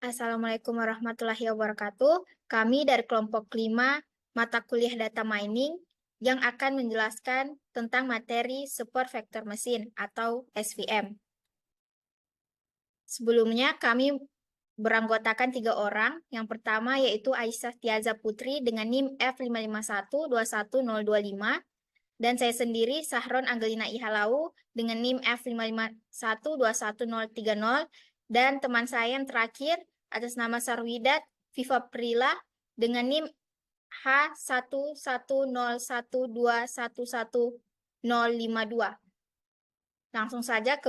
Assalamualaikum warahmatullahi wabarakatuh. Kami dari kelompok 5 mata kuliah data mining yang akan menjelaskan tentang materi support vektor mesin atau SVM. Sebelumnya kami beranggotakan 3 orang. Yang pertama yaitu Aisyah Tiaza Putri dengan NIM F551-21025 dan saya sendiri Sahron Angelina Ihalau dengan NIM F551-21030 dan teman saya yang terakhir atas nama Sarwidat Viva Prila dengan NIM H11012111052. Langsung saja ke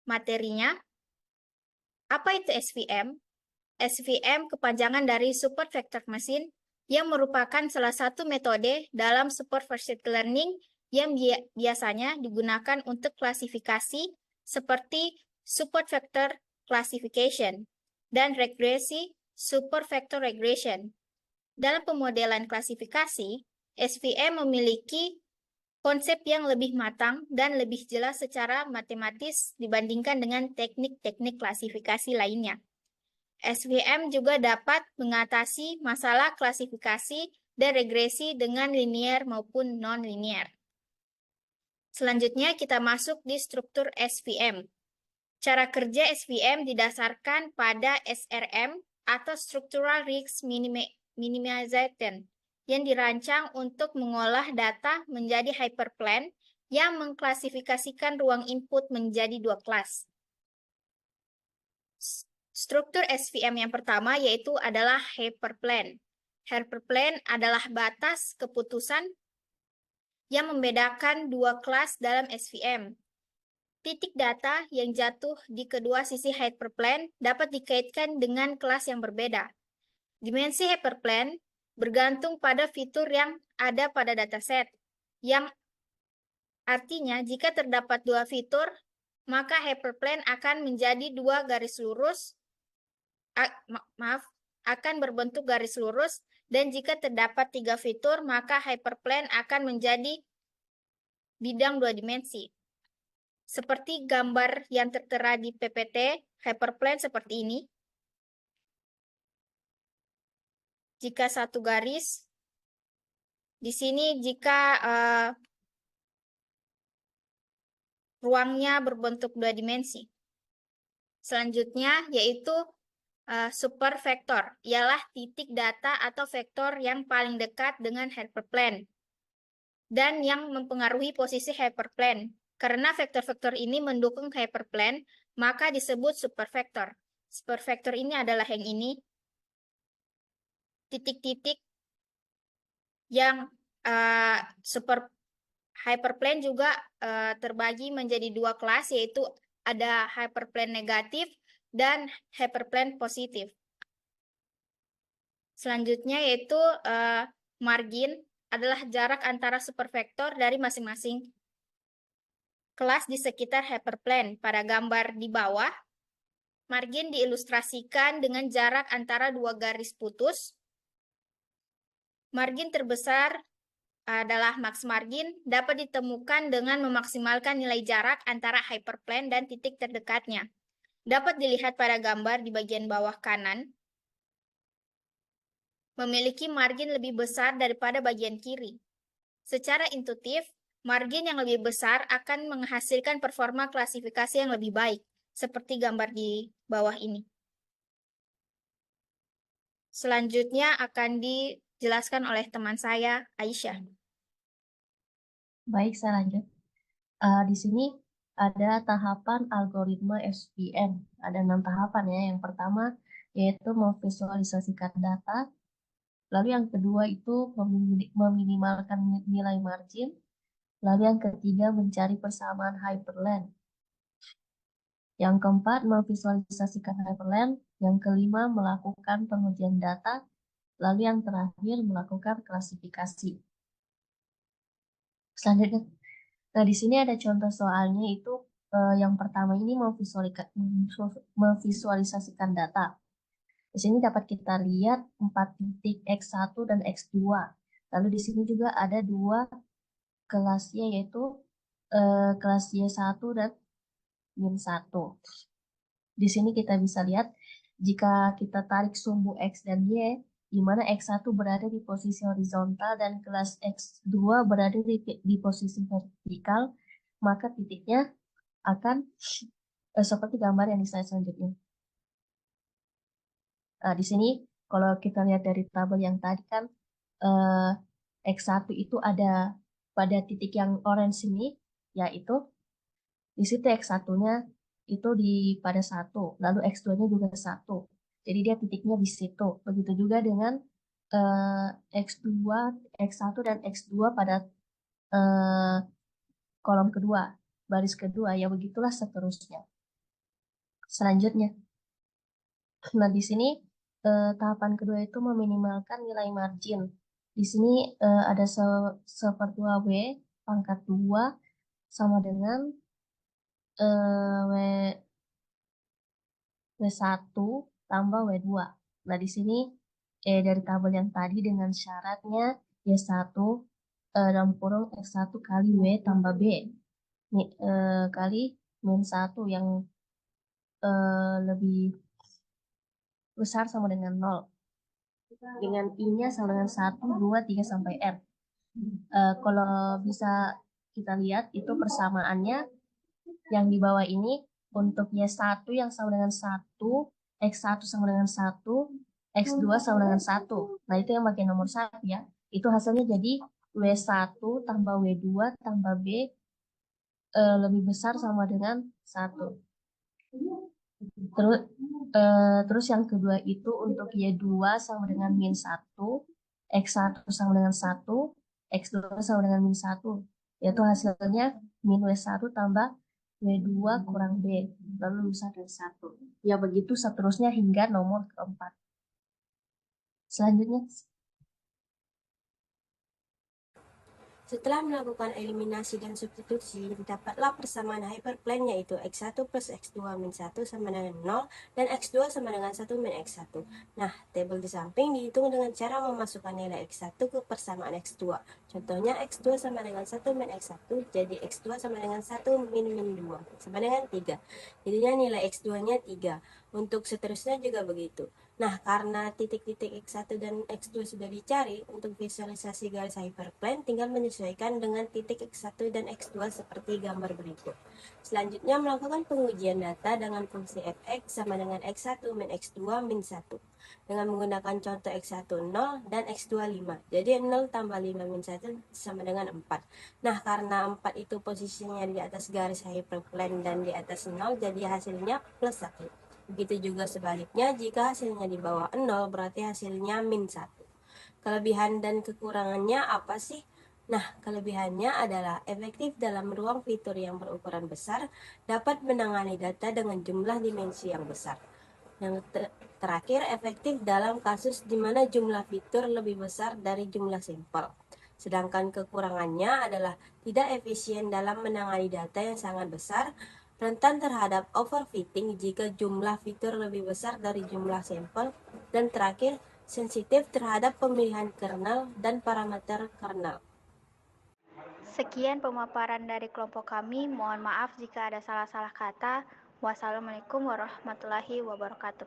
materinya. Apa itu SVM? SVM kepanjangan dari Support Vector Machine yang merupakan salah satu metode dalam Support Vertex Learning yang biasanya digunakan untuk klasifikasi seperti Support Vector Classification dan regresi Support Vector Regression. Dalam pemodelan klasifikasi, SVM memiliki konsep yang lebih matang dan lebih jelas secara matematis dibandingkan dengan teknik-teknik klasifikasi lainnya. SVM juga dapat mengatasi masalah klasifikasi dan regresi dengan linear maupun non-linear. Selanjutnya kita masuk di struktur SVM. Cara kerja SVM didasarkan pada SRM atau Structural Risk Minimization yang dirancang untuk mengolah data menjadi hyperplane yang mengklasifikasikan ruang input menjadi 2 kelas. Struktur SVM yang pertama yaitu adalah hyperplane. Hyperplane adalah batas keputusan yang membedakan 2 kelas dalam SVM. Titik data yang jatuh di kedua sisi hyperplane dapat dikaitkan dengan kelas yang berbeda. Dimensi hyperplane bergantung pada fitur yang ada pada dataset, yang artinya jika terdapat 2 fitur, maka hyperplane akan menjadi 2 garis lurus, akan berbentuk garis lurus, dan jika terdapat 3 fitur, maka hyperplane akan menjadi bidang 2 dimensi. Seperti gambar yang tertera di PPT, hyperplane seperti ini. Jika satu garis, di sini jika ruangnya berbentuk 2 dimensi. Selanjutnya yaitu super vektor, ialah titik data atau vektor yang paling dekat dengan hyperplane dan yang mempengaruhi posisi hyperplane. Karena vektor-vektor ini mendukung hyperplane, maka disebut supervektor. Supervektor ini adalah yang ini. Titik-titik yang super hyperplane juga terbagi menjadi 2 kelas, yaitu ada hyperplane negatif dan hyperplane positif. Selanjutnya yaitu margin adalah jarak antara supervektor dari masing-masing kelas di sekitar hyperplane. Pada gambar di bawah, margin diilustrasikan dengan jarak antara 2 garis putus. Margin terbesar adalah max margin, dapat ditemukan dengan memaksimalkan nilai jarak antara hyperplane dan titik terdekatnya. Dapat dilihat pada gambar di bagian bawah kanan, memiliki margin lebih besar daripada bagian kiri. Secara intuitif, margin yang lebih besar akan menghasilkan performa klasifikasi yang lebih baik, seperti gambar di bawah ini. Selanjutnya akan dijelaskan oleh teman saya, Aisyah. Baik, saya lanjut. Di sini ada tahapan algoritma SVM. Ada 6 tahapan ya. Yang pertama yaitu memvisualisasikan data. Lalu yang kedua itu meminimalkan nilai margin. Lalu yang ketiga mencari persamaan hyperplane. Yang keempat memvisualisasikan hyperplane. Yang kelima melakukan pengujian data. Lalu yang terakhir melakukan klasifikasi. Selanjutnya, nah di sini ada contoh soalnya itu yang pertama ini memvisualisasikan data. Di sini dapat kita lihat 4 titik X1 dan X2. Lalu di sini juga ada 2 kelasnya yaitu kelas Y1 dan Y1. Di sini kita bisa lihat jika kita tarik sumbu X dan Y, di mana X1 berada di posisi horizontal dan kelas X2 berada di posisi vertikal, maka titiknya akan seperti gambar yang di slide selanjutnya. Nah, di sini kalau kita lihat dari tabel yang tadi kan X1 itu ada pada titik yang orange ini, yaitu di situ X1-nya itu pada 1, lalu X2-nya juga 1. Jadi dia titiknya di situ. Begitu juga dengan X2, X1 dan X2 pada kolom kedua, baris kedua, ya begitulah seterusnya. Selanjutnya, nah di sini tahapan kedua itu meminimalkan nilai margin. Di sini ada sepertua W pangkat 2 sama dengan W1 tambah W2. Nah, di sini dari tabel yang tadi dengan syaratnya Y1 dalam kurung X1 kali W tambah B kali min 1 yang lebih besar sama dengan 0. Dengan I-nya sama dengan 1, 2, 3, sampai R. Kalau bisa kita lihat itu persamaannya yang di bawah ini untuk Y1 yang sama dengan 1, X1 sama dengan 1, X2 sama dengan 1. Nah, itu yang pakai nomor 1 ya. Itu hasilnya jadi W1 tambah W2 tambah B lebih besar sama dengan 1. Terus yang kedua itu untuk Y2 sama dengan min 1, X1 sama dengan 1, X2 sama dengan min 1. Yaitu hasilnya min W1 tambah W2 kurang B, lalu bisa dari 1. Ya begitu seterusnya hingga nomor keempat. Selanjutnya, Setelah melakukan eliminasi dan substitusi, didapatlah persamaan hyperplane yaitu X1 plus X2 min 1 sama dengan 0 dan X2 sama dengan 1 min X1. Nah, tabel di samping dihitung dengan cara memasukkan nilai X1 ke persamaan X2. Contohnya X2 sama dengan 1 min X1, jadi X2 sama dengan 1 min 2 sama dengan 3. Jadinya nilai X2-nya 3. Untuk seterusnya juga begitu. Nah, karena titik-titik X1 dan X2 sudah dicari, untuk visualisasi garis hyperplane tinggal menyesuaikan dengan titik X1 dan X2 seperti gambar berikut. Selanjutnya, melakukan pengujian data dengan fungsi fx sama dengan X1 min X2 min 1. Dengan menggunakan contoh X1 0 dan X2 5. Jadi 0 tambah 5 min 1 sama dengan 4. Nah, karena 4 itu posisinya di atas garis hyperplane dan di atas 0, jadi hasilnya plus 1. Begitu juga sebaliknya, jika hasilnya di bawah 0 berarti hasilnya min 1. Kelebihan dan kekurangannya apa sih? Nah, kelebihannya adalah efektif dalam ruang fitur yang berukuran besar, dapat menangani data dengan jumlah dimensi yang besar. Yang terakhir, efektif dalam kasus di mana jumlah fitur lebih besar dari jumlah sampel. Sedangkan kekurangannya adalah tidak efisien dalam menangani data yang sangat besar, rentan terhadap overfitting jika jumlah fitur lebih besar dari jumlah sampel, dan terakhir, sensitif terhadap pemilihan kernel dan parameter kernel. Sekian pemaparan dari kelompok kami. Mohon maaf jika ada salah-salah kata. Wassalamualaikum warahmatullahi wabarakatuh.